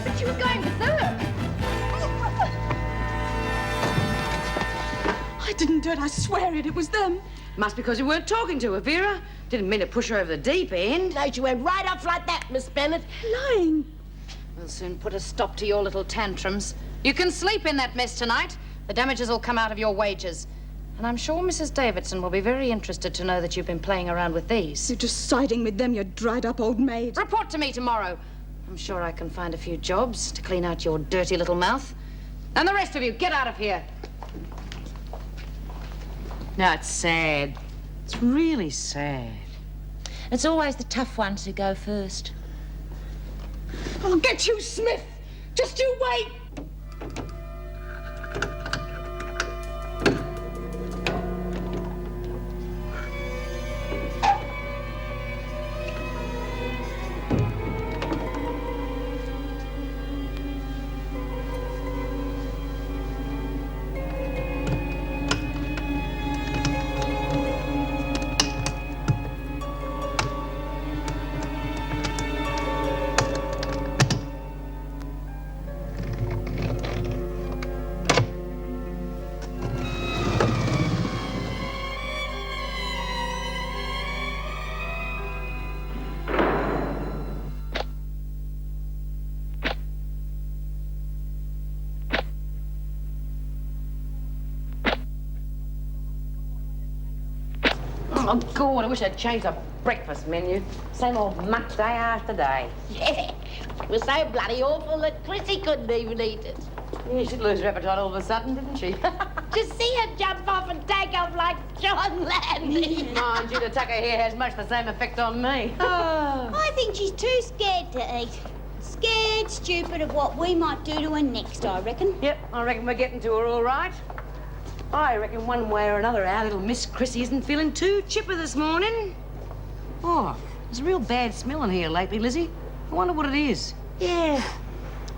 But she was going berserk. I didn't do it, I swear it. It was them. Must be because you weren't talking to her, Vera. Didn't mean to push her over the deep end. No, she went right off like that, Miss Bennett. Lying. We'll soon put a stop to your little tantrums. You can sleep in that mess tonight. The damages will come out of your wages. And I'm sure Mrs. Davidson will be very interested to know that you've been playing around with these. You're just siding with them, you dried-up old maid. Report to me tomorrow. I'm sure I can find a few jobs to clean out your dirty little mouth. And the rest of you, get out of here. No, it's sad. It's really sad. It's always the tough ones who go first. I'll get you, Smith. Just you wait. Oh, God, I wish I'd changed the breakfast menu. Same old muck day after day. Yeah, it was so bloody awful that Chrissy couldn't even eat it. Yeah, she'd lose her appetite all of a sudden, didn't she? To see her jump off and take off like John Landy. Mind you, to tuck her hair has much the same effect on me. I think she's too scared to eat. Scared stupid of what we might do to her next, I reckon. Yep, I reckon we're getting to her all right. I reckon one way or another our little Miss Chrissy isn't feeling too chipper this morning. Oh, there's a real bad smell in here lately, Lizzie. I wonder what it is. Yeah,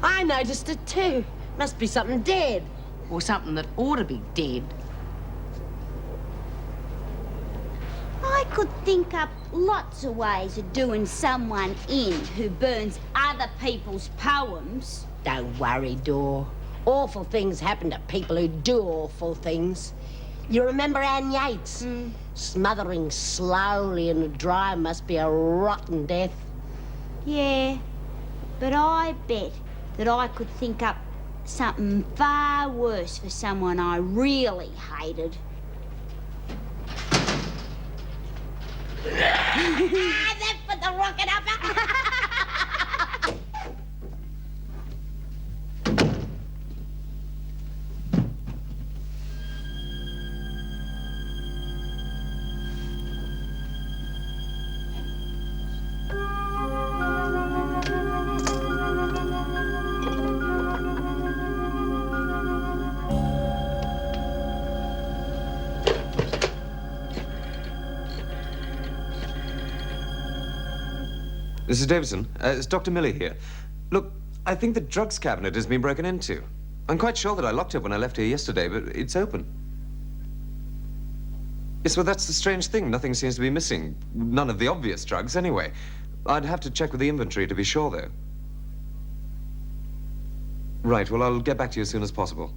I noticed it too. Must be something dead. Or something that ought to be dead. I could think up lots of ways of doing someone in who burns other people's poems. Don't worry, Dor. Awful things happen to people who do awful things. You remember Anne Yates? Smothering slowly in the dry must be a rotten death. Yeah, but I bet that I could think up something far worse for someone I really hated. That put the rocket up. Mrs. Davidson, it's Dr. Miller here. Look, I think the drugs cabinet has been broken into. I'm quite sure that I locked it when I left here yesterday, but it's open. Yes, well, that's the strange thing. Nothing seems to be missing. None of the obvious drugs, anyway. I'd have to check with the inventory to be sure, though. Right, well, I'll get back to you as soon as possible.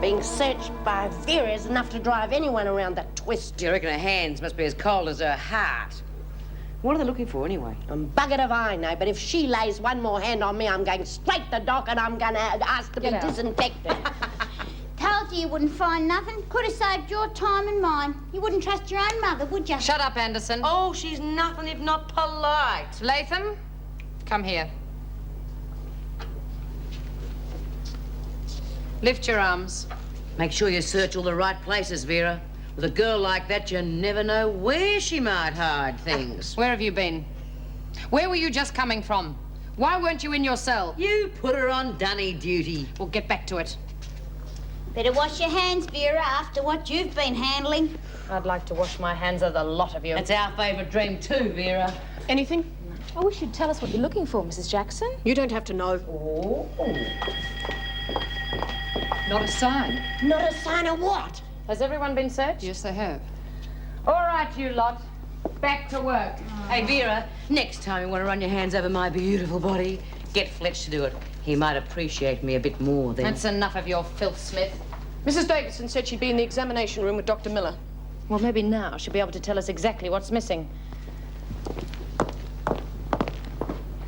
Being searched by Vera is enough to drive anyone around that twist. Do you reckon her hands must be as cold as her heart? What are they looking for, anyway? Buggered if I know, but if she lays one more hand on me, I'm going straight to the dock and I'm going to ask to be disinfected. Told you wouldn't find nothing. Could have saved your time and mine. You wouldn't trust your own mother, would you? Shut up, Anderson. Oh, she's nothing if not polite. Latham, come here. Lift your arms. Make sure you search all the right places, Vera. With a girl like that, you never know where she might hide things. Where have you been? Where were you just coming from? Why weren't you in your cell? You put her on dunny duty. We'll get back to it. Better wash your hands, Vera, after what you've been handling. I'd like to wash my hands of the lot of you. That's our favourite dream too, Vera. Anything? I wish you'd tell us what you're looking for, Mrs. Jackson. You don't have to know. Oh. Not a sign. Not a sign of what? Has everyone been searched? Yes, they have. All right, you lot. Back to work. Hey, Vera, next time you want to run your hands over my beautiful body, get Fletch to do it. He might appreciate me a bit more then. That's enough of your filth, Smith. Mrs. Davidson said she'd be in the examination room with Dr. Miller. Well, maybe now she'll be able to tell us exactly what's missing.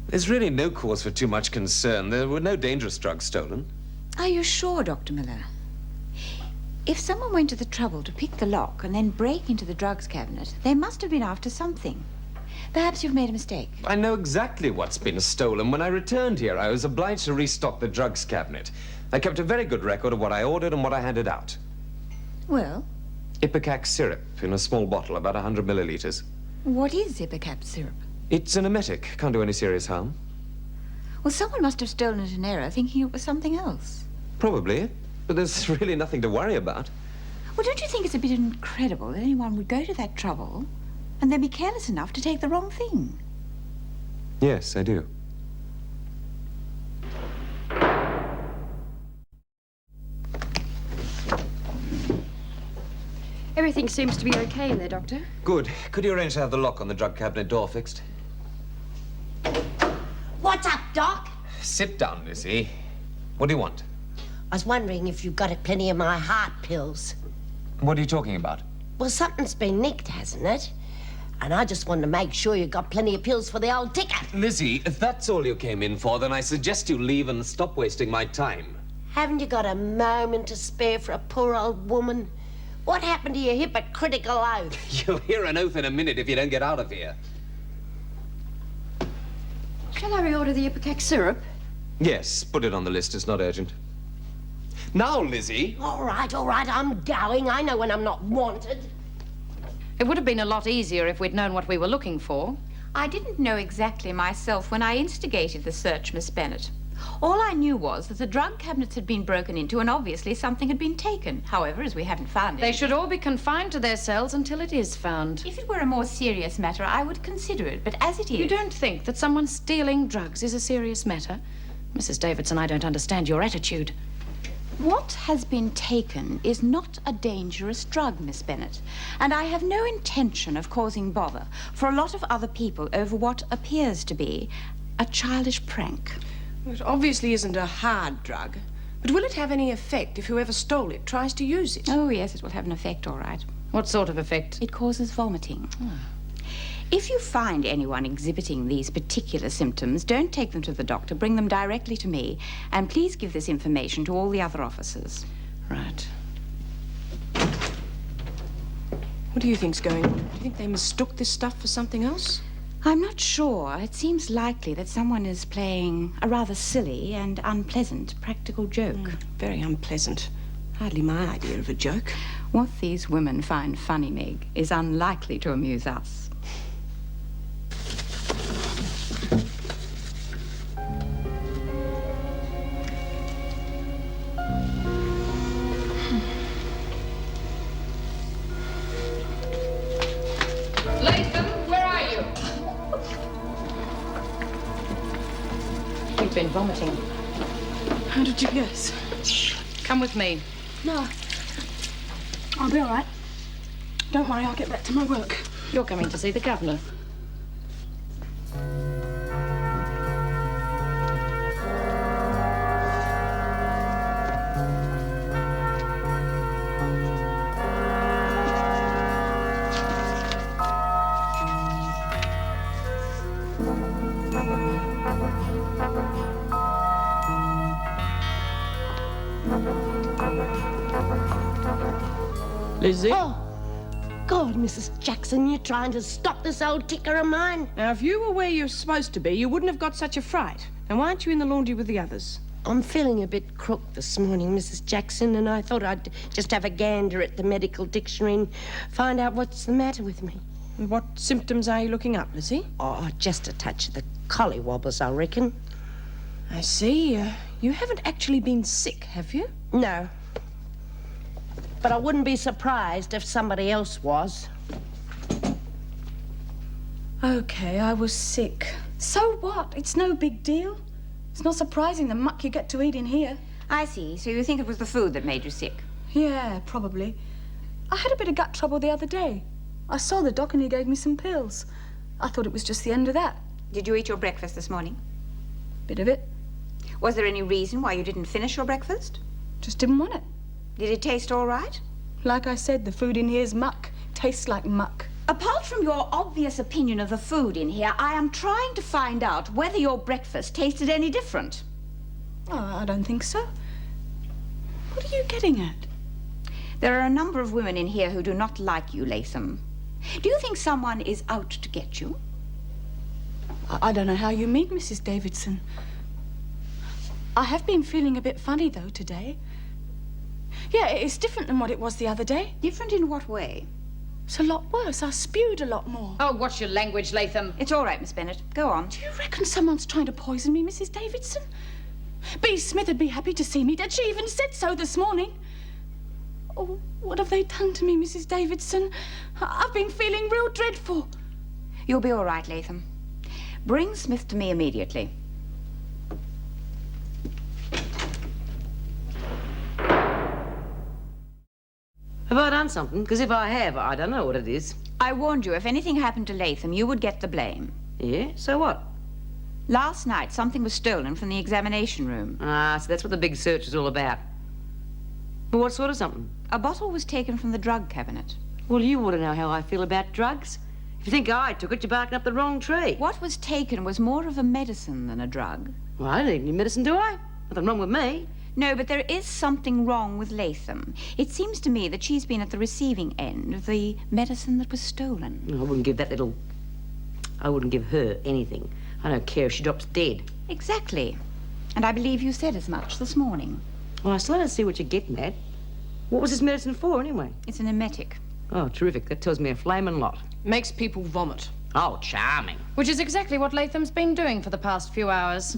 There's really no cause for too much concern. There were no dangerous drugs stolen. Are you sure, Dr. Miller? If someone went to the trouble to pick the lock and then break into the drugs cabinet, they must have been after something. Perhaps you've made a mistake. I know exactly what's been stolen. When I returned here, I was obliged to restock the drugs cabinet. I kept a very good record of what I ordered and what I handed out. Well, Ipecac syrup in a small bottle, about 100 milliliters. what is Ipecac syrup? It's an emetic. Can't do any serious harm. Well, someone must have stolen it in error, thinking it was something else. Probably. But there's really nothing to worry about. Well, don't you think it's a bit incredible that anyone would go to that trouble and then be careless enough to take the wrong thing? Yes, I do. Everything seems to be okay in there, Doctor. Good. Could you arrange to have the lock on the drug cabinet door fixed? What's up, Doc? Sit down, Lizzie. What do you want? I was wondering if you've got plenty of my heart pills. What are you talking about? Well, something's been nicked, hasn't it? And I just wanted to make sure you got plenty of pills for the old ticker. Lizzie, if that's all you came in for, then I suggest you leave and stop wasting my time. Haven't you got a moment to spare for a poor old woman? What happened to your hypocritical oath? You'll hear an oath in a minute if you don't get out of here. Shall I reorder the Ipecac syrup? Yes, put it on the list. It's not urgent. Now, Lizzie. All right, I'm going. I know when I'm not wanted. It would have been a lot easier if we'd known what we were looking for. I didn't know exactly myself when I instigated the search, Miss Bennett. All I knew was that the drug cabinets had been broken into and obviously something had been taken. However, as we hadn't found it... They should all be confined to their cells until it is found. If it were a more serious matter, I would consider it, but as it is... You don't think that someone stealing drugs is a serious matter? Mrs. Davidson, I don't understand your attitude. What has been taken is not a dangerous drug, Miss Bennett, and I have no intention of causing bother for a lot of other people over what appears to be a childish prank. It obviously isn't a hard drug. But will it have any effect if whoever stole it tries to use it? Oh, yes, it will have an effect, all right. What sort of effect? It causes vomiting. If you find anyone exhibiting these particular symptoms, don't take them to the doctor. Bring them directly to me. And please give this information to all the other officers. Right. What do you think's going on? Do you think they mistook this stuff for something else? I'm not sure. It seems likely that someone is playing a rather silly and unpleasant practical joke. Very unpleasant. Hardly my idea of a joke. What these women find funny, Meg, is unlikely to amuse us. Latham, where are you? You've been vomiting. How did you guess? Come with me. No. I'll be all right. Don't worry, I'll get back to my work. You're coming to see the governor. Lizzie? Oh, God, Mrs. Jackson, you're trying to stop this old ticker of mine. Now, if you were where you're supposed to be, you wouldn't have got such a fright. Now, why aren't you in the laundry with the others? I'm feeling a bit crook this morning, Mrs. Jackson, and I thought I'd just have a gander at the medical dictionary and find out what's the matter with me. And what symptoms are you looking up, Lizzie? Oh, just a touch of the collywobbles, I reckon. I see. You haven't actually been sick, have you? No. But I wouldn't be surprised if somebody else was. Okay, I was sick. So what? It's no big deal. It's not surprising the muck you get to eat in here. I see. So you think it was the food that made you sick? Yeah, probably. I had a bit of gut trouble the other day. I saw the doc and he gave me some pills. I thought it was just the end of that. Did you eat your breakfast this morning? Bit of it. Was there any reason why you didn't finish your breakfast? Just didn't want it. Did it taste all right? Like I said, the food in here's muck. Tastes like muck. Apart from your obvious opinion of the food in here, I am trying to find out whether your breakfast tasted any different. Oh, I don't think so. What are you getting at? There are a number of women in here who do not like you, Latham. Do you think someone is out to get you? I don't know how you mean, Mrs. Davidson. I have been feeling a bit funny, though, today. Yeah, it's different than what it was the other day. Different in what way? It's a lot worse. I spewed a lot more. Oh, watch your language, Latham. It's all right, Miss Bennett. Go on. Do you reckon someone's trying to poison me, Mrs. Davidson? Bea Smith would be happy to see me dead. She even said so this morning. Oh, what have they done to me, Mrs. Davidson? I've been feeling real dreadful. You'll be all right, Latham. Bring Smith to me immediately. Have I done something? Because if I have, I don't know what it is. I warned you, if anything happened to Latham, you would get the blame. Yeah? So what? Last night, something was stolen from the examination room. Ah, so that's what the big search is all about. Well, what sort of something? A bottle was taken from the drug cabinet. Well, you ought to know how I feel about drugs. If you think I took it, you're barking up the wrong tree. What was taken was more of a medicine than a drug. Well, I don't need any medicine, do I? Nothing wrong with me. No, but there is something wrong with Latham. It seems to me that she's been at the receiving end of the medicine that was stolen. I wouldn't give that little... I wouldn't give her anything. I don't care if she drops dead. Exactly. And I believe you said as much this morning. Well, I still don't see what you're getting at. What was this medicine for, anyway? It's an emetic. Oh, terrific. That tells me a flaming lot. Makes people vomit. Oh, charming. Which is exactly what Latham's been doing for the past few hours.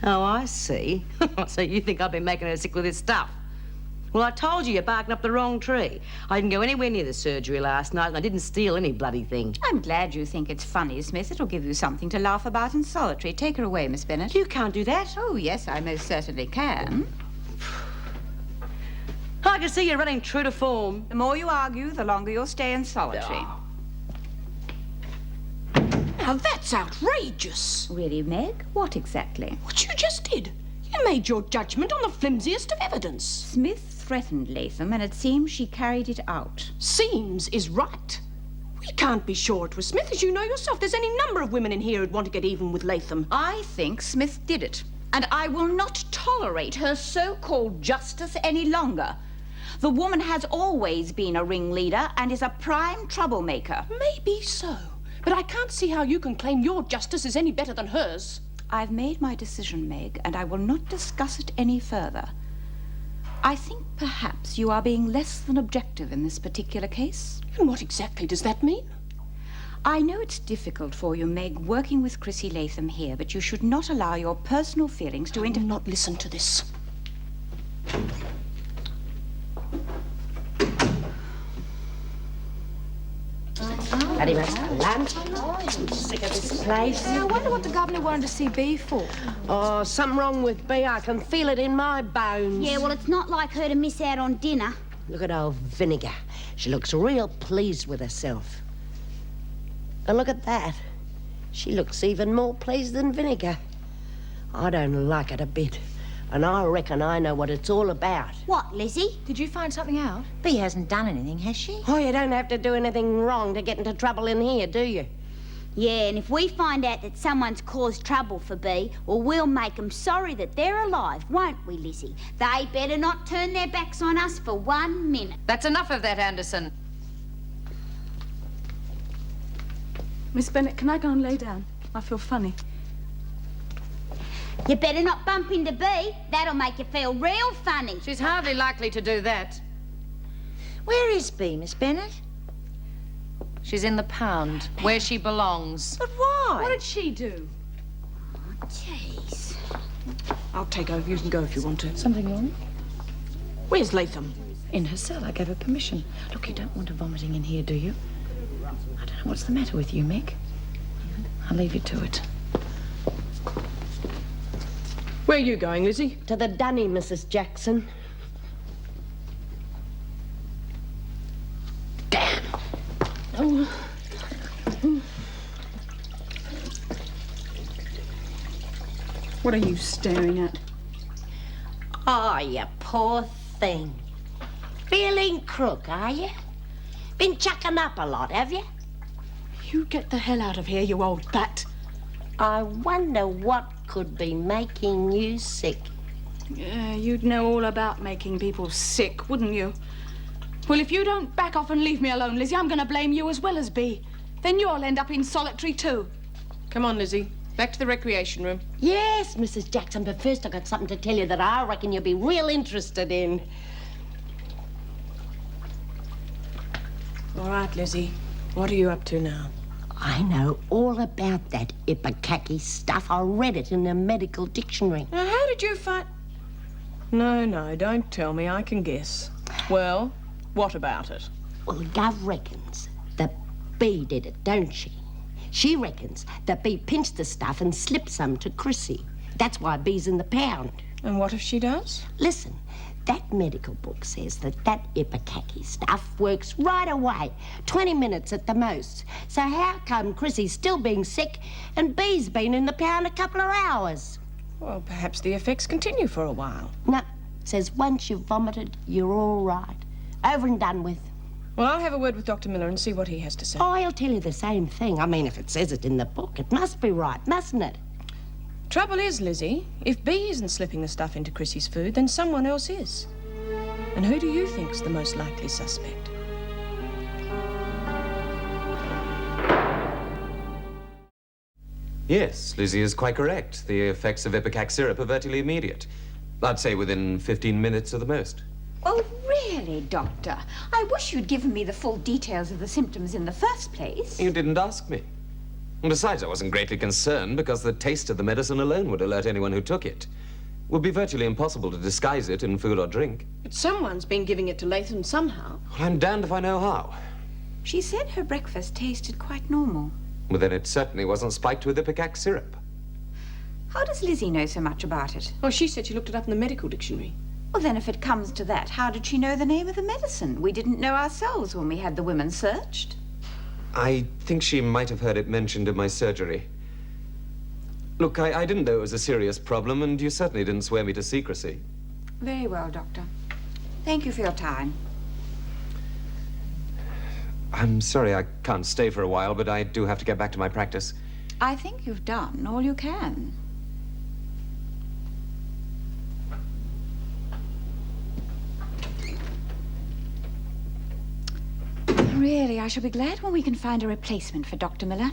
Oh, I see. So you think I've been making her sick with this stuff? Well, I told you you're barking up the wrong tree. I didn't go anywhere near the surgery last night, and I didn't steal any bloody thing. I'm glad you think it's funny, Smith. It'll give you something to laugh about in solitary. Take her away, Miss Bennett. You can't do that. Oh, yes, I most certainly can. I can see you're running true to form. The more you argue, the longer you'll stay in solitary. Now, that's outrageous. Really, Meg? What exactly? What you just did. You made your judgment on the flimsiest of evidence. Smith threatened Latham, and it seems she carried it out. Seems is right. We can't be sure it was Smith, as you know yourself. There's any number of women in here who'd want to get even with Latham. I think Smith did it, and I will not tolerate her so-called justice any longer. The woman has always been a ringleader and is a prime troublemaker. Maybe so. But I can't see how you can claim your justice is any better than hers. I've made my decision, Meg, and I will not discuss it any further. I think perhaps you are being less than objective in this particular case. And what exactly does that mean? I know it's difficult for you, Meg, working with Chrissy Latham here, but you should not allow your personal feelings to I will not listen to this. Bloody much for lunch. I'm sick of this place. I wonder what the governor wanted to see Bea for. Oh, something wrong with Bea. I can feel it in my bones. Yeah, well, it's not like her to miss out on dinner. Look at old Vinegar. She looks real pleased with herself. And look at that. She looks even more pleased than Vinegar. I don't like it a bit. And I reckon I know what it's all about. What, Lizzie? Did you find something out? Bea hasn't done anything, has she? Oh, you don't have to do anything wrong to get into trouble in here, do you? Yeah, and if we find out that someone's caused trouble for Bea, well, we'll make them sorry that they're alive, won't we, Lizzie? They better not turn their backs on us for 1 minute. That's enough of that, Anderson. Miss Bennett, can I go and lay down? I feel funny. You better not bump into Bea. That'll make you feel real funny. She's hardly likely to do that. Where is Bea, Miss Bennett? She's in the pound, where she belongs. But why? What did she do? Jeez. I'll take over. You can go if you want to. Something wrong? Where's Latham? In her cell. I gave her permission. Look, you don't want her vomiting in here, do you? I don't know what's the matter with you, Mick. I'll leave you to it. Where are you going, Lizzie? To the dunny, Mrs. Jackson. Damn. Oh. What are you staring at? Oh, you poor thing. Feeling crook, are you? Been chucking up a lot, have you? You get the hell out of here, you old bat. I wonder what could be making you sick. Yeah, you'd know all about making people sick, wouldn't you? Well, if you don't back off and leave me alone, Lizzie, I'm going to blame you as well as Bea. Then you'll end up in solitary too. Come on, Lizzie. Back to the recreation room. Yes, Mrs. Jackson, but first I've got something to tell you that I reckon you'll be real interested in. All right, Lizzie. What are you up to now? I know all about that ipecac stuff. I read it in a medical dictionary. Now, how did you find... No, don't tell me. I can guess. Well, what about it? Well, Gov reckons that Bea did it, don't she? She reckons that Bea pinched the stuff and slipped some to Chrissy. That's why Bea's in the pound. And what if she does? Listen, that medical book says that ipecac stuff works right away, 20 minutes at the most. So how come Chrissy's still being sick and Bea's been in the pound a couple of hours? Well, perhaps the effects continue for a while. No, it says once you've vomited, you're all right. Over and done with. Well, I'll have a word with Dr. Miller and see what he has to say. Oh, he'll tell you the same thing. I mean, if it says it in the book, it must be right, mustn't it? Trouble is, Lizzie, if Bea isn't slipping the stuff into Chrissy's food, then someone else is. And who do you think's the most likely suspect? Yes, Lizzie is quite correct. The effects of ipecac syrup are virtually immediate. I'd say within 15 minutes at the most. Oh, really, Doctor? I wish you'd given me the full details of the symptoms in the first place. You didn't ask me. And besides, I wasn't greatly concerned because the taste of the medicine alone would alert anyone who took it. It would be virtually impossible to disguise it in food or drink. But someone's been giving it to Latham somehow. Well, I'm damned if I know how. She said her breakfast tasted quite normal. Well, then it certainly wasn't spiked with ipecac syrup. How does Lizzie know so much about it? Oh, she said she looked it up in the medical dictionary. Well, then, if it comes to that, how did she know the name of the medicine? We didn't know ourselves when we had the women searched. I think she might have heard it mentioned in my surgery. Look, I didn't know it was a serious problem, and you certainly didn't swear me to secrecy. Very well, Doctor. Thank you for your time. I'm sorry I can't stay for a while, but I do have to get back to my practice. I think you've done all you can. Really, I shall be glad when we can find a replacement for Dr. Miller.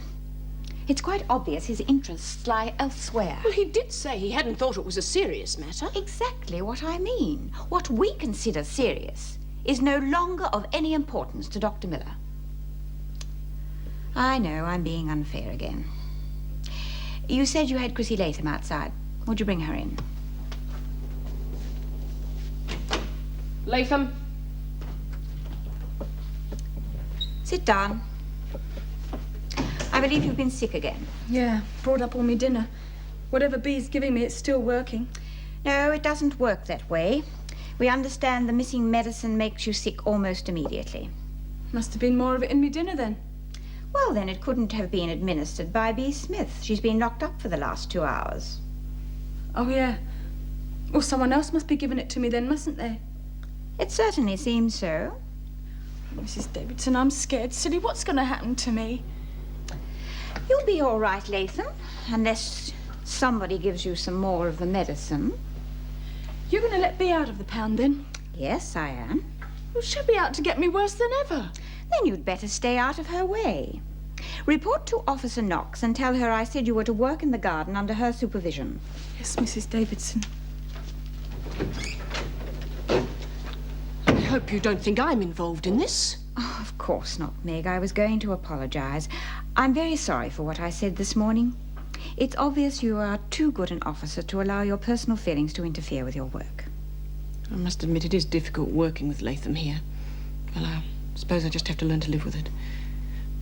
It's quite obvious his interests lie elsewhere. Well, he did say he hadn't thought it was a serious matter. Exactly what I mean. What we consider serious is no longer of any importance to Dr. Miller. I know, I'm being unfair again. You said you had Chrissy Latham outside. Would you bring her in? Latham? Sit down. I believe you've been sick again. Yeah, brought up all me dinner. Whatever Bea's giving me, it's still working. No, it doesn't work that way. We understand the missing medicine makes you sick almost immediately. Must have been more of it in me dinner then. Well, then it couldn't have been administered by Bea Smith. She's been locked up for the last 2 hours. Oh, yeah. Well, someone else must be giving it to me then, mustn't they? It certainly seems so. Mrs. Davidson, I'm scared silly. What's going to happen to me? You'll be all right, Latham, unless somebody gives you some more of the medicine. You're going to let Bea out of the pound, then? Yes, I am. Well, she'll be out to get me worse than ever. Then you'd better stay out of her way. Report to Officer Knox and tell her I said you were to work in the garden under her supervision. Yes, Mrs. Davidson. I hope you don't think I'm involved in this. Oh, of course not, Meg. I was going to apologize. I'm very sorry for what I said this morning. It's obvious you are too good an officer to allow your personal feelings to interfere with your work. I must admit it is difficult working with Latham here. Well, I suppose I just have to learn to live with it.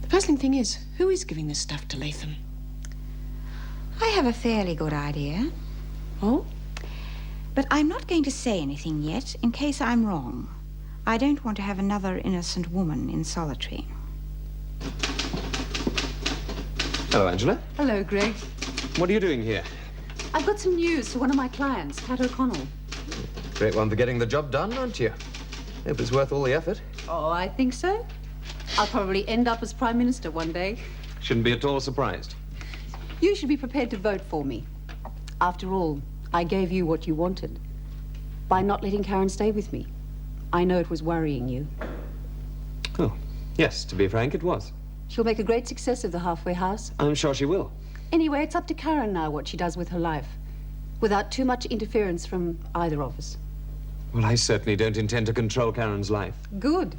The puzzling thing is, who is giving this stuff to Latham? I have a fairly good idea. Oh? But I'm not going to say anything yet, in case I'm wrong. I don't want to have another innocent woman in solitary. Hello, Angela. Hello, Greg. What are you doing here? I've got some news for one of my clients, Pat O'Connell. Great one for getting the job done, aren't you? Hope it's worth all the effort. Oh, I think so. I'll probably end up as Prime Minister one day. Shouldn't be at all surprised. You should be prepared to vote for me. After all, I gave you what you wanted. By not letting Karen stay with me. I know it was worrying you. Oh, yes, to be frank, it was. She'll make a great success of the halfway house. I'm sure she will. Anyway, it's up to Karen now what she does with her life, without too much interference from either of us. Well, I certainly don't intend to control Karen's life. Good.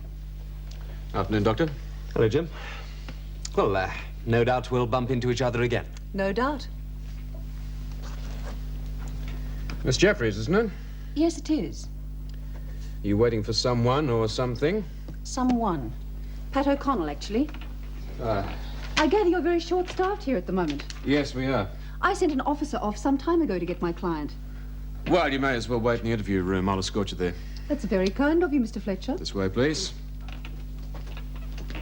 Afternoon, Doctor. Hello, Jim. Well, no doubt we'll bump into each other again. No doubt. Miss Jeffries, isn't it? Yes, it is. You waiting for someone or something? Someone. Pat O'Connell, actually. I gather you're very short-staffed here at the moment. Yes, we are. I sent an officer off some time ago to get my client. Well, you may as well wait in the interview room. I'll escort you there. That's very kind of you, Mr. Fletcher. This way, please.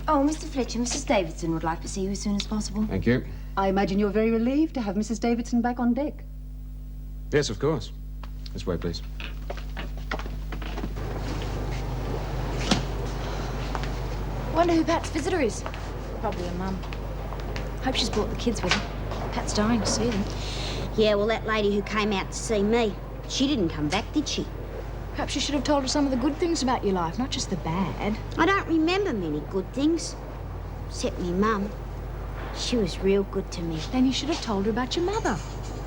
Oh, Mr. Fletcher, Mrs. Davidson would like to see you as soon as possible. Thank you. I imagine you're very relieved to have Mrs. Davidson back on deck. Yes, of course. This way, please. Wonder who Pat's visitor is. Probably her mum. Hope she's brought the kids with her. Pat's dying to see them. Yeah, well, that lady who came out to see me, she didn't come back, did she? Perhaps you should have told her some of the good things about your life, not just the bad. I don't remember many good things. Except me mum. She was real good to me. Then you should have told her about your mother.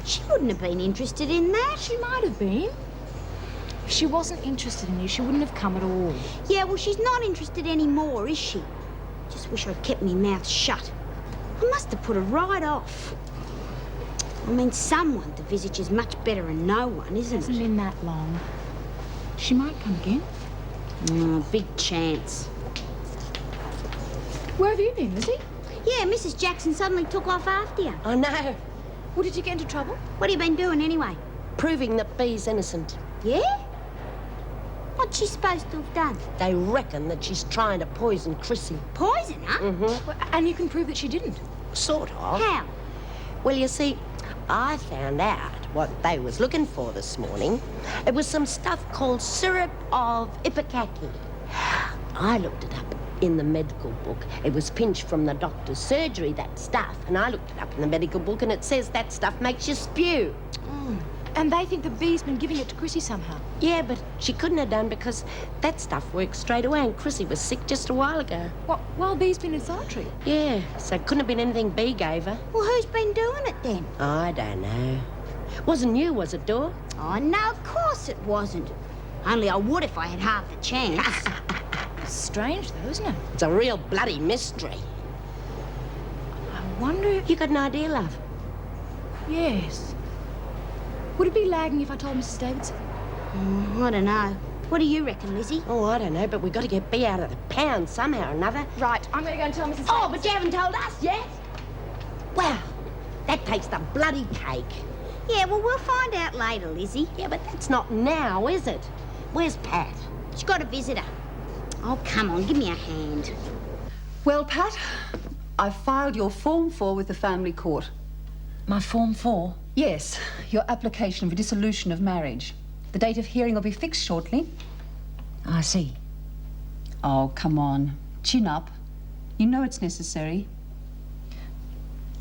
She wouldn't have been interested in that. She might have been. If she wasn't interested in you, she wouldn't have come at all. Yeah, well, she's not interested anymore, is she? Just wish I'd kept my mouth shut. I must have put her right off. I mean, someone to visit is much better than no one, isn't it? Hasn't been that long. She might come again. Big chance. Where have you been, Lizzie? Yeah, Mrs. Jackson suddenly took off after you. I know. Well, did you get into trouble? What have you been doing anyway? Proving that Bee's innocent. Yeah? What's she supposed to have done? They reckon that she's trying to poison Chrissy. Poison her? Well, and you can prove that she didn't. Sort of. How? Well, you see, I found out what they was looking for this morning. It was some stuff called syrup of ipecac. I looked it up in the medical book. It was pinched from the doctor's surgery, that stuff. And I looked it up in the medical book, and it says that stuff makes you spew. And they think that Bee's been giving it to Chrissy somehow. Yeah, but she couldn't have done because that stuff worked straight away, and Chrissy was sick just a while ago. What? While Bee's been in solitary? Yeah, so it couldn't have been anything Bee gave her. Well, who's been doing it then? I don't know. Wasn't you, was it, Dor? Oh, no, of course it wasn't. Only I would if I had half the chance. It's strange, though, isn't it? It's a real bloody mystery. I wonder if... You got an idea, love? Yes. Would it be lagging if I told Mrs. Davidson? I don't know. What do you reckon, Lizzie? Oh, I don't know, but we've got to get Bee out of the pound somehow or another. Right, I'm going to go and tell Mrs. Oh, but you haven't told us yet? Well, that takes the bloody cake. Yeah, well, we'll find out later, Lizzie. Yeah, but that's not now, is it? Where's Pat? She's got a visitor. Oh, come on, give me a hand. Well, Pat, I've filed your Form 4 with the family court. My Form 4? Yes, your application for dissolution of marriage. The date of hearing will be fixed shortly. I see. Oh, come on. Chin up. You know it's necessary.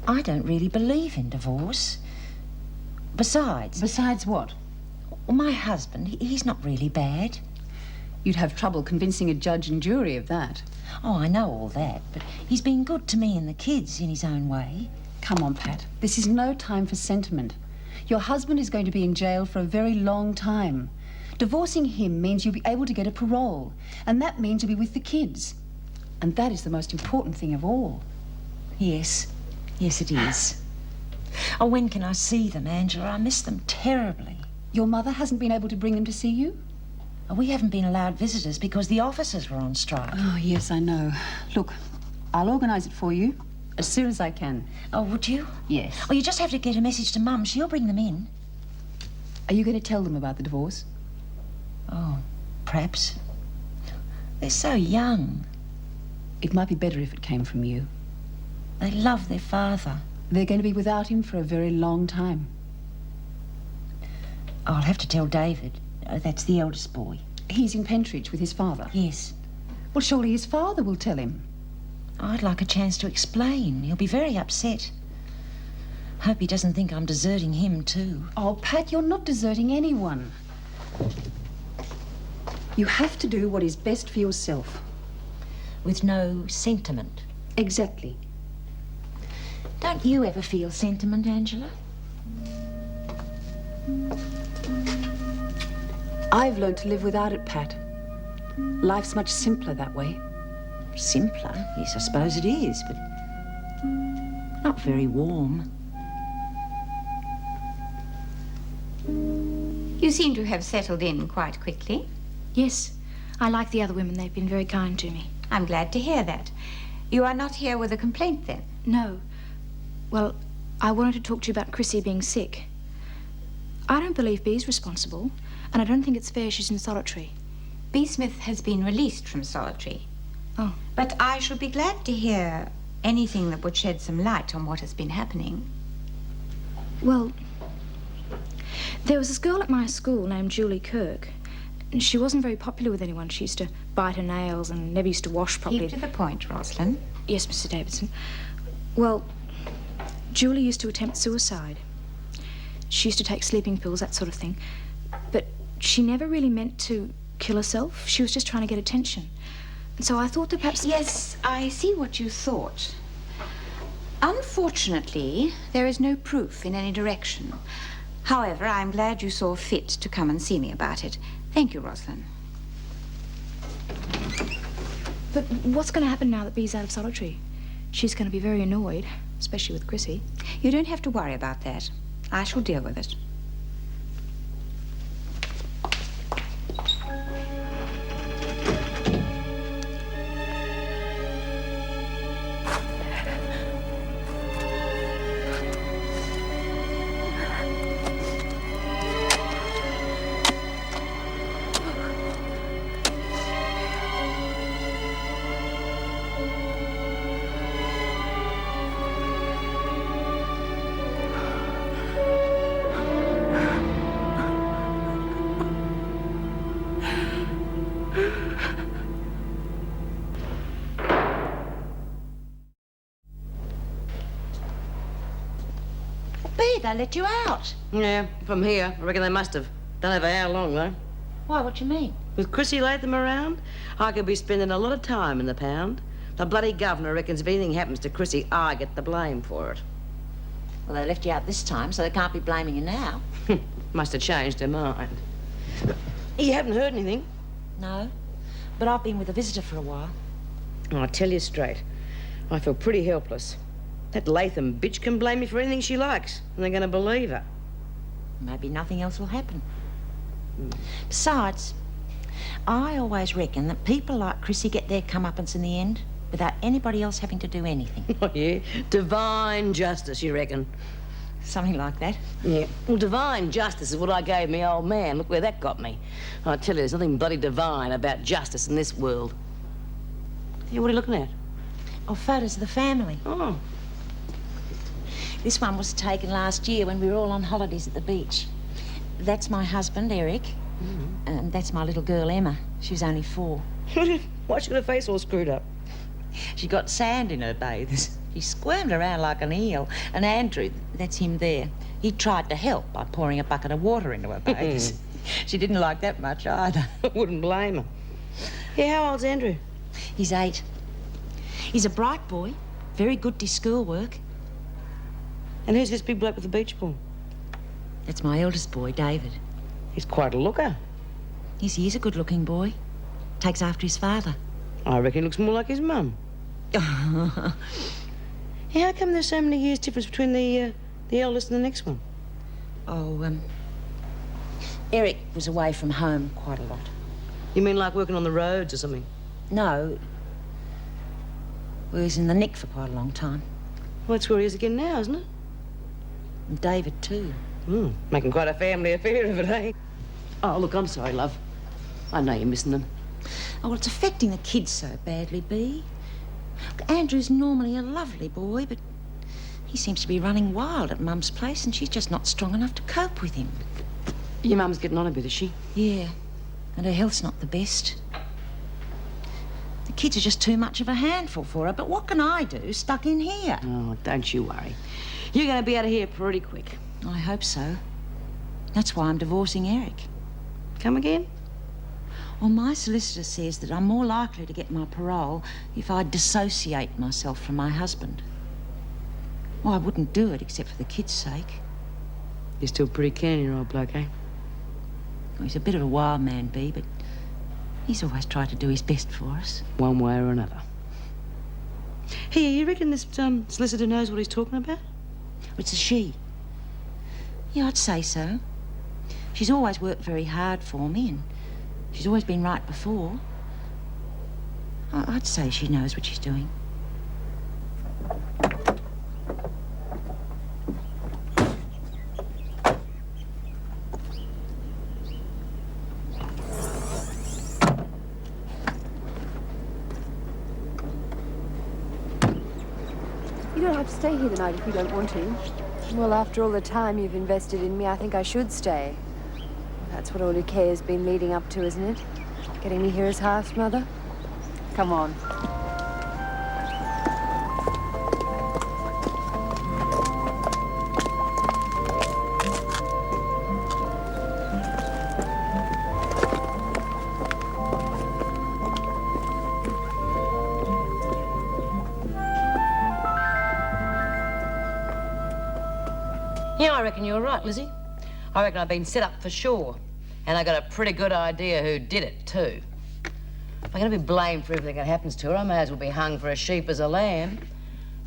I don't really believe in divorce. Besides... Besides what? Well, my husband, he's not really bad. You'd have trouble convincing a judge and jury of that. Oh, I know all that, but he's been good to me and the kids in his own way. Come on, Pat. This is no time for sentiment. Your husband is going to be in jail for a very long time. Divorcing him means you'll be able to get a parole, and that means you'll be with the kids. And that is the most important thing of all. Yes. Yes, it is. Oh, when can I see them, Angela? I miss them terribly. Your mother hasn't been able to bring them to see you? Oh, we haven't been allowed visitors because the officers were on strike. Oh, yes, I know. Look, I'll organise it for you as soon as I can. Oh, would you? Yes. Oh, you just have to get a message to Mum. She'll bring them in. Are you going to tell them about the divorce? Oh, perhaps. They're so young. It might be better if it came from you. They love their father. They're going to be without him for a very long time. I'll have to tell David. That's the eldest boy. He's in Pentridge with his father? Yes. Well, surely his father will tell him. I'd like a chance to explain. He'll be very upset. Hope he doesn't think I'm deserting him, too. Oh, Pat, you're not deserting anyone. You have to do what is best for yourself. With no sentiment. Exactly. Don't you ever feel sentiment, Angela? I've learned to live without it, Pat. Life's much simpler that way. Simpler? Yes, I suppose it is, but not very warm. You seem to have settled in quite quickly. Yes, I like the other women. They've been very kind to me. I'm glad to hear that. You are not here with a complaint, then? No. Well, I wanted to talk to you about Chrissy being sick. I don't believe Bee's responsible, and I don't think it's fair she's in solitary. Bee Smith has been released from solitary. Oh. But I shall be glad to hear anything that would shed some light on what has been happening. Well, there was this girl at my school named Julie Kirk. She wasn't very popular with anyone. She used to bite her nails and never used to wash properly. Keep to the point, Rosalind. Yes, Mr. Davidson. Well, Julie used to attempt suicide. She used to take sleeping pills, that sort of thing. But she never really meant to kill herself. She was just trying to get attention. And so I thought that perhaps... Yes, I see what you thought. Unfortunately, there is no proof in any direction. However, I'm glad you saw fit to come and see me about it. Thank you, Rosalind. But what's going to happen now that Bee's out of solitary? She's going to be very annoyed, especially with Chrissy. You don't have to worry about that. I shall deal with it. They let you out. Yeah, from here. I reckon they must have. Don't know for how long, though. Why, what do you mean? With Chrissy Latham around, I could be spending a lot of time in the pound. The bloody governor reckons if anything happens to Chrissy, I get the blame for it. Well, they left you out this time, so they can't be blaming you now. Must have changed her mind. You haven't heard anything? No, but I've been with a visitor for a while. I'll tell you straight. I feel pretty helpless. That Latham bitch can blame me for anything she likes, and they're going to believe her. Maybe nothing else will happen. Besides, I always reckon that people like Chrissy get their comeuppance in the end without anybody else having to do anything. Oh, yeah? Divine justice, you reckon? Something like that. Yeah. Well, divine justice is what I gave me old man. Look where that got me. I tell you, there's nothing bloody divine about justice in this world. Yeah, what are you looking at? Oh, photos of the family. Oh. This one was taken last year when we were all on holidays at the beach. That's my husband, Eric. And that's my little girl, Emma. She was only 4. Why's she got her face all screwed up? She got sand in her bathers. He squirmed around like an eel. And Andrew, that's him there, he tried to help by pouring a bucket of water into her face. She didn't like that much either. I wouldn't blame her. Yeah, how old's Andrew? He's 8. He's a bright boy, very good at his schoolwork. And who's this big bloke with the beach ball? That's my eldest boy, David. He's quite a looker. Yes, he is a good-looking boy. Takes after his father. I reckon he looks more like his mum. How come there's so many years difference between the eldest and the next one? Eric was away from home quite a lot. You mean like working on the roads or something? No. Well, he was in the nick for quite a long time. Well, that's where he is again now, isn't it? And David, too. Making quite a family affair of it, eh? Oh, look, I'm sorry, love. I know you're missing them. Oh, well, it's affecting the kids so badly, Bea. Look, Andrew's normally a lovely boy, but he seems to be running wild at Mum's place, and she's just not strong enough to cope with him. Your mum's getting on a bit, is she? Yeah, and her health's not the best. The kids are just too much of a handful for her, but what can I do stuck in here? Oh, don't you worry. You're going to be out of here pretty quick. I hope so. That's why I'm divorcing Eric. Come again? Well, my solicitor says that I'm more likely to get my parole if I dissociate myself from my husband. Well, I wouldn't do it except for the kids' sake. You're still pretty keen on your old bloke, eh? Well, he's a bit of a wild man, Bea, but he's always tried to do his best for us. One way or another. Here, you reckon this solicitor knows what he's talking about? It's a she. Yeah, I'd say so. She's always worked very hard for me, and she's always been right before. I'd say she knows what she's doing. You don't have to stay here tonight if you don't want to. Well, after all the time you've invested in me, I think I should stay. That's what all your care has been leading up to, isn't it? Getting me here as house mother? Come on. Yeah, I reckon you're right, Lizzie. I reckon I've been set up for sure. And I got a pretty good idea who did it, too. If I'm going to be blamed for everything that happens to her, I may as well be hung for a sheep as a lamb.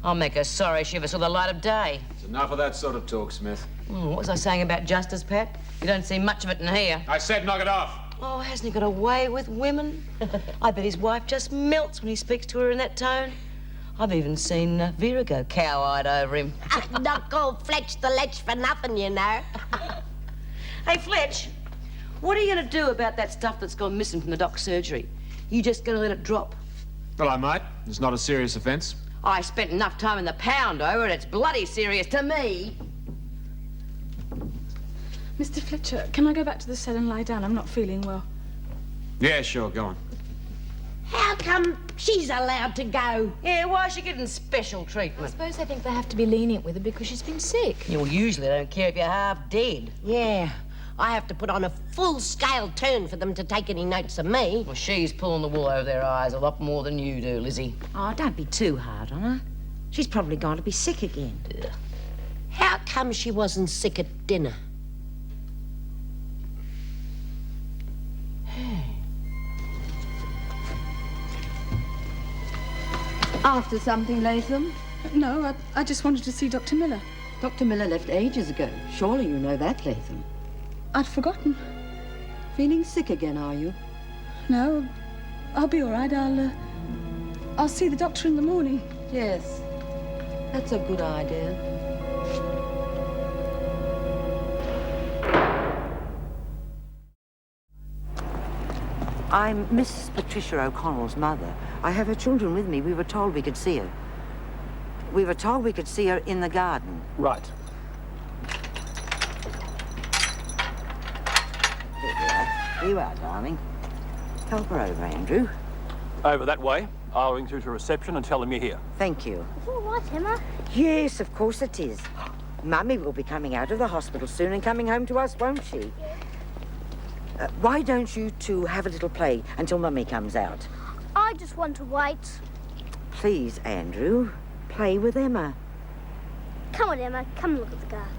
I'll make her sorry she ever saw the light of day. It's enough of that sort of talk, Smith. What was I saying about justice, Pat? You don't see much of it in here. I said knock it off. Oh, hasn't he got a way with women? I bet his wife just melts when he speaks to her in that tone. I've even seen Vera go cow-eyed over him. Not called Fletch the Lech for nothing, you know. Hey, Fletch, what are you going to do about that stuff that's gone missing from the doc's surgery? You just going to let it drop? Well, I might. It's not a serious offence. I spent enough time in the pound over it. It's bloody serious to me. Mr. Fletcher, can I go back to the cell and lie down? I'm not feeling well. Yeah, sure, go on. How come she's allowed to go? Yeah, why is she getting special treatment? I suppose they think they have to be lenient with her because she's been sick. You usually don't care if you're half dead. Yeah, I have to put on a full-scale turn for them to take any notice of me. Well, she's pulling the wool over their eyes a lot more than you do, Lizzie. Oh, don't be too hard on her. She's probably going to be sick again. Ugh. How come she wasn't sick at dinner? After something, Latham? No, I just wanted to see Dr. Miller. Dr. Miller left ages ago. Surely you know that, Latham. I'd forgotten. Feeling sick again, are you? No, I'll be all right. I'll see the doctor in the morning. Yes, that's a good idea. I'm Mrs. Patricia O'Connell's mother. I have her children with me. We were told we could see her. We were told we could see her in the garden. Right. Here you are, darling. Help her over, Andrew. Over that way. I'll ring through to reception and tell them you're here. Thank you. It's all right, Emma. Yes, of course it is. Mummy will be coming out of the hospital soon and coming home to us, won't she? Why don't you two have a little play until Mummy comes out? I just want to wait. Please, Andrew, play with Emma. Come on, Emma. Come look at the garden.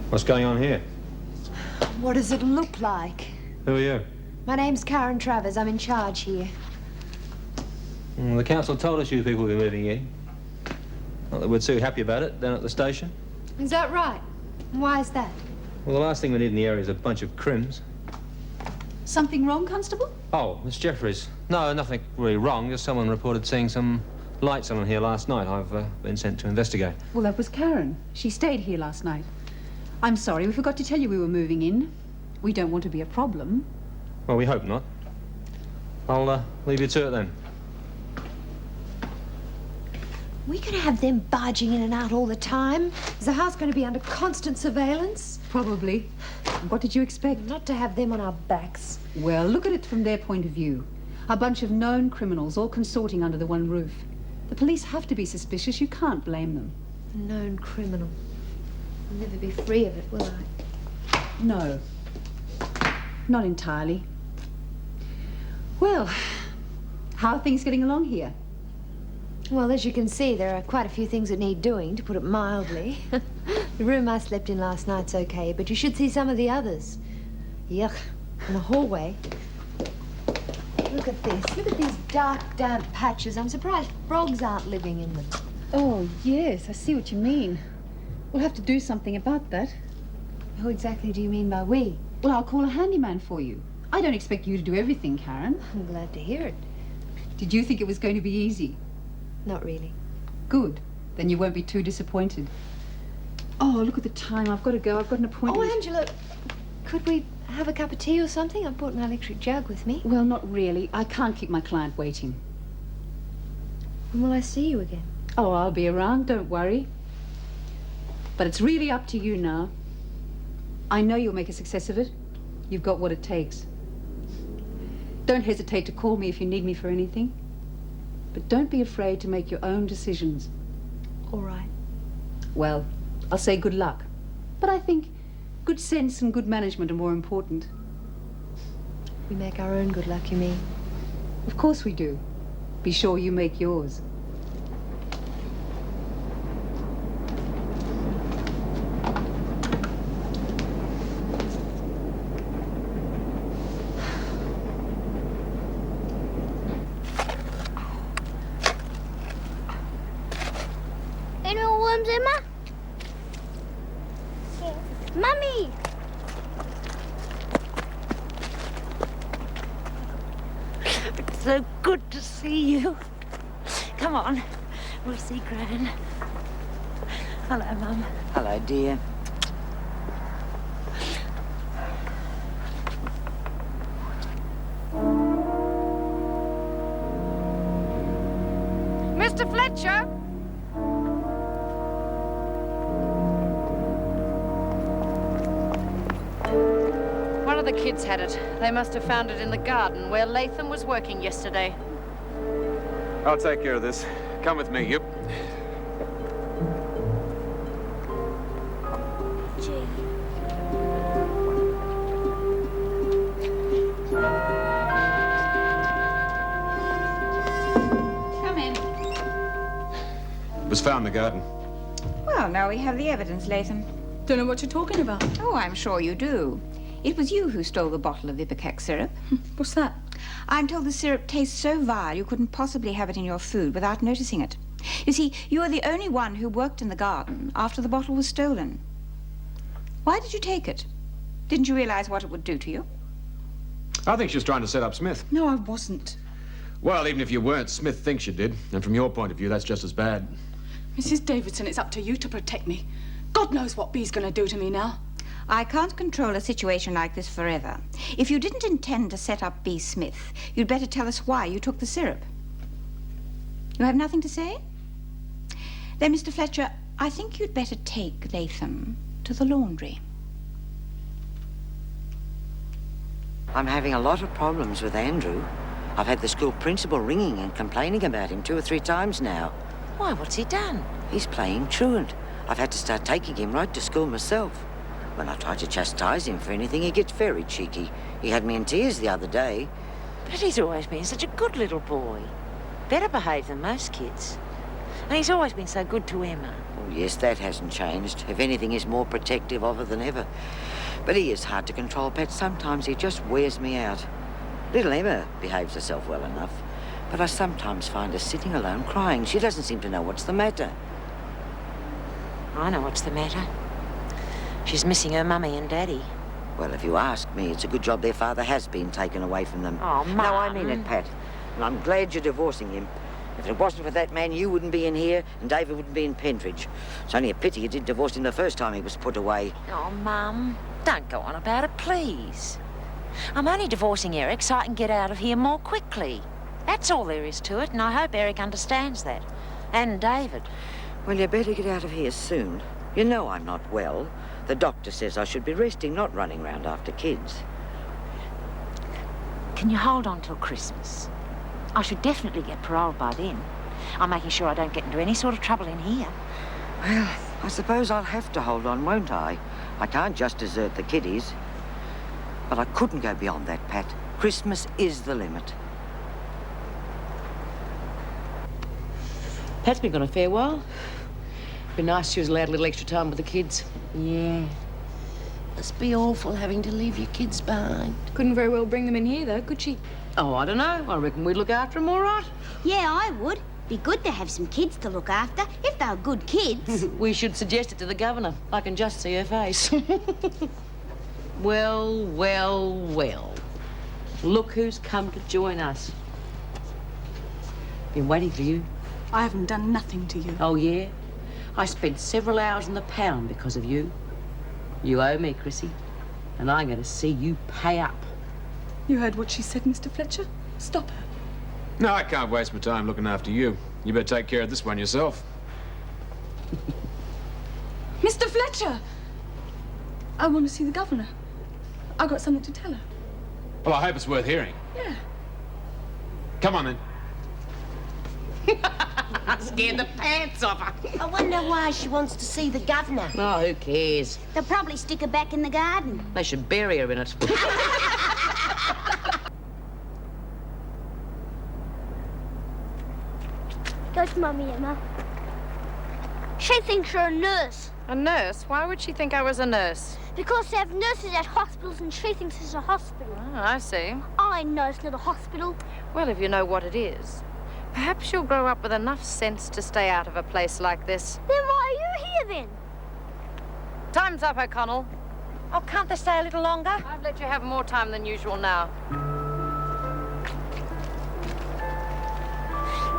What's going on here? What does it look like? Who are you? My name's Karen Travers. I'm in charge here. The council told us you people were moving in. Not that we're too happy about it down at the station. Is that right? Why is that? Well, the last thing we need in the area is a bunch of crims. Something wrong, Constable? Oh, Miss Jeffries. No, nothing really wrong. Just someone reported seeing some lights on here last night. I've been sent to investigate. Well, that was Karen. She stayed here last night. I'm sorry, we forgot to tell you we were moving in. We don't want to be a problem. Well, we hope not. I'll leave you to it then. We're going to have them barging in and out all the time. Is the house going to be under constant surveillance? Probably. What did you expect? Not to have them on our backs. Well, look at it from their point of view. A bunch of known criminals all consorting under the one roof. The police have to be suspicious. You can't blame them. A known criminal. I'll never be free of it, will I? No. Not entirely. Well, how are things getting along here? Well, as you can see, there are quite a few things that need doing, to put it mildly. The room I slept in last night's okay, but you should see some of the others. Yuck. In the hallway. Look at this. Look at these dark, damp patches. I'm surprised frogs aren't living in them. Oh, yes, I see what you mean. We'll have to do something about that. Who exactly do you mean by we? Well, I'll call a handyman for you. I don't expect you to do everything, Karen. I'm glad to hear it. Did you think it was going to be easy? Not really. Good. Then you won't be too disappointed. Oh, look at the time. I've got to go. I've got an appointment. Oh, Angela, could we have a cup of tea or something? I've brought my electric jug with me. Well, not really. I can't keep my client waiting. When will I see you again? Oh, I'll be around. Don't worry. But it's really up to you now. I know you'll make a success of it. You've got what it takes. Don't hesitate to call me if you need me for anything. But don't be afraid to make your own decisions. All right. Well, I'll say good luck. But I think good sense and good management are more important. We make our own good luck, you mean? Of course we do. Be sure you make yours. Any more worms, Emma? Yes. Mummy! It's so good to see you. Come on, we'll see Gran. Hello, Mum. Hello, dear. Mr. Fletcher! One of the kids had it. They must have found it in the garden where Latham was working yesterday. I'll take care of this. Come with me, you. Come in. It was found in the garden. Well, now we have the evidence, Latham. Don't know what you're talking about. Oh, I'm sure you do. It was you who stole the bottle of Ipecac syrup. What's that? I'm told the syrup tastes so vile you couldn't possibly have it in your food without noticing it. You see, you are the only one who worked in the garden after the bottle was stolen. Why did you take it? Didn't you realize what it would do to you? I think she was trying to set up Smith. No, I wasn't. Well, even if you weren't, Smith thinks you did. And from your point of view, that's just as bad. Mrs. Davidson, it's up to you to protect me. God knows what Bee's going to do to me now. I can't control a situation like this forever. If you didn't intend to set up B. Smith, you'd better tell us why you took the syrup. You have nothing to say? Then, Mr. Fletcher, I think you'd better take Latham to the laundry. I'm having a lot of problems with Andrew. I've had the school principal ringing and complaining about him 2 or 3 times now. Why, what's he done? He's playing truant. I've had to start taking him right to school myself. When I try to chastise him for anything, he gets very cheeky. He had me in tears the other day. But he's always been such a good little boy. Better behaved than most kids. And he's always been so good to Emma. Oh, yes, that hasn't changed. If anything, he's more protective of her than ever. But he is hard to control, Pat. Sometimes he just wears me out. Little Emma behaves herself well enough, but I sometimes find her sitting alone crying. She doesn't seem to know what's the matter. I know what's the matter. She's missing her mummy and daddy. Well, if you ask me, it's a good job their father has been taken away from them. Oh, Mum. No, I mean it, Pat. And I'm glad you're divorcing him. If it wasn't for that man, you wouldn't be in here, and David wouldn't be in Pentridge. It's only a pity you did divorce him the first time he was put away. Oh, Mum, don't go on about it, please. I'm only divorcing Eric so I can get out of here more quickly. That's all there is to it, and I hope Eric understands that. And David. Well, you better get out of here soon. You know I'm not well. The doctor says I should be resting, not running around after kids. Can you hold on till Christmas? I should definitely get paroled by then. I'm making sure I don't get into any sort of trouble in here. Well, I suppose I'll have to hold on, won't I? I can't just desert the kiddies. But I couldn't go beyond that, Pat. Christmas is the limit. Pat's been gone a fair while. Be nice she was allowed a little extra time with the kids. Yeah. Must be awful having to leave your kids behind. Couldn't very well bring them in here, though, could she? Oh, I don't know. I reckon we'd look after them all right. Yeah, I would. Be good to have some kids to look after, if they were good kids. We should suggest it to the governor. I can just see her face. Well, well, well. Look who's come to join us. Been waiting for you. I haven't done nothing to you. Oh, yeah? I spent several hours in the pound because of you. You owe me, Chrissy, and I'm going to see you pay up. You heard what she said, Mr. Fletcher? Stop her. No, I can't waste my time looking after you. You better take care of this one yourself. Mr. Fletcher! I want to see the governor. I've got something to tell her. Well, I hope it's worth hearing. Yeah. Come on, then. I scared the pants off her. I wonder why she wants to see the governor. Oh, who cares? They'll probably stick her back in the garden. They should bury her in it. Go to Mummy, Emma. She thinks you're a nurse. A nurse? Why would she think I was a nurse? Because they have nurses at hospitals and she thinks it's a hospital. Oh, I see. I know it's not a hospital. Well, if you know what it is. Perhaps you'll grow up with enough sense to stay out of a place like this. Then why are you here then? Time's up, O'Connell. Oh, can't they stay a little longer? I've let you have more time than usual now.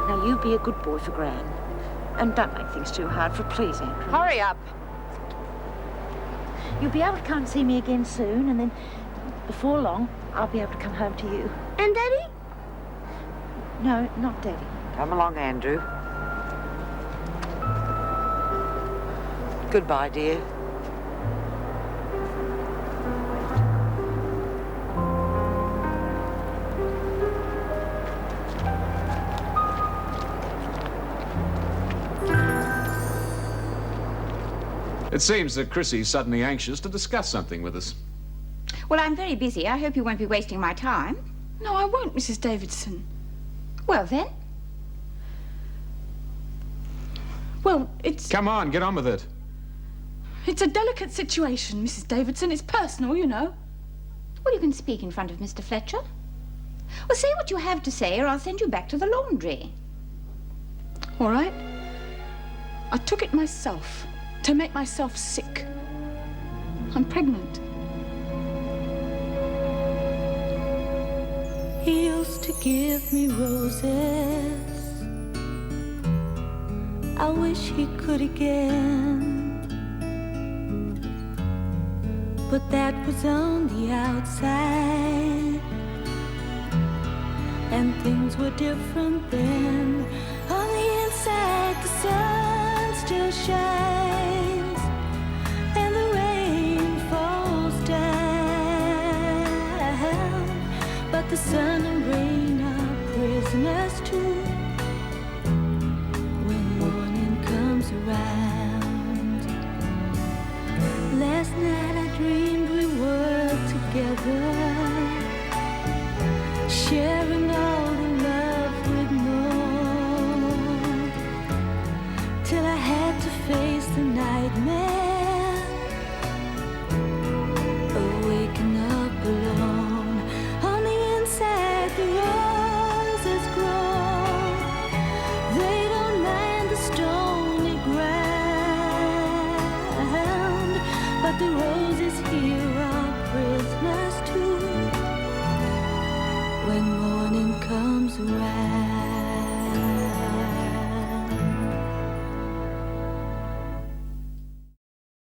Now, you be a good boy for Gran. And don't make things too hard for please, Andrew. Hurry up. You'll be able to come and see me again soon, and then before long, I'll be able to come home to you. And Daddy? No, not Daddy. Come along, Andrew. Goodbye, dear. It seems that Chrissy's suddenly anxious to discuss something with us. Well, I'm very busy. I hope you won't be wasting my time. No, I won't, Mrs. Davidson. Well, then. Well, it's... Come on, get on with it. It's a delicate situation, Mrs. Davidson. It's personal, you know. Well, you can speak in front of Mr. Fletcher. Well, say what you have to say, or I'll send you back to the laundry. All right. I took it myself to make myself sick. I'm pregnant. He used to give me roses. I wish he could again. But that was on the outside, and things were different then. On the inside, the sun still shines.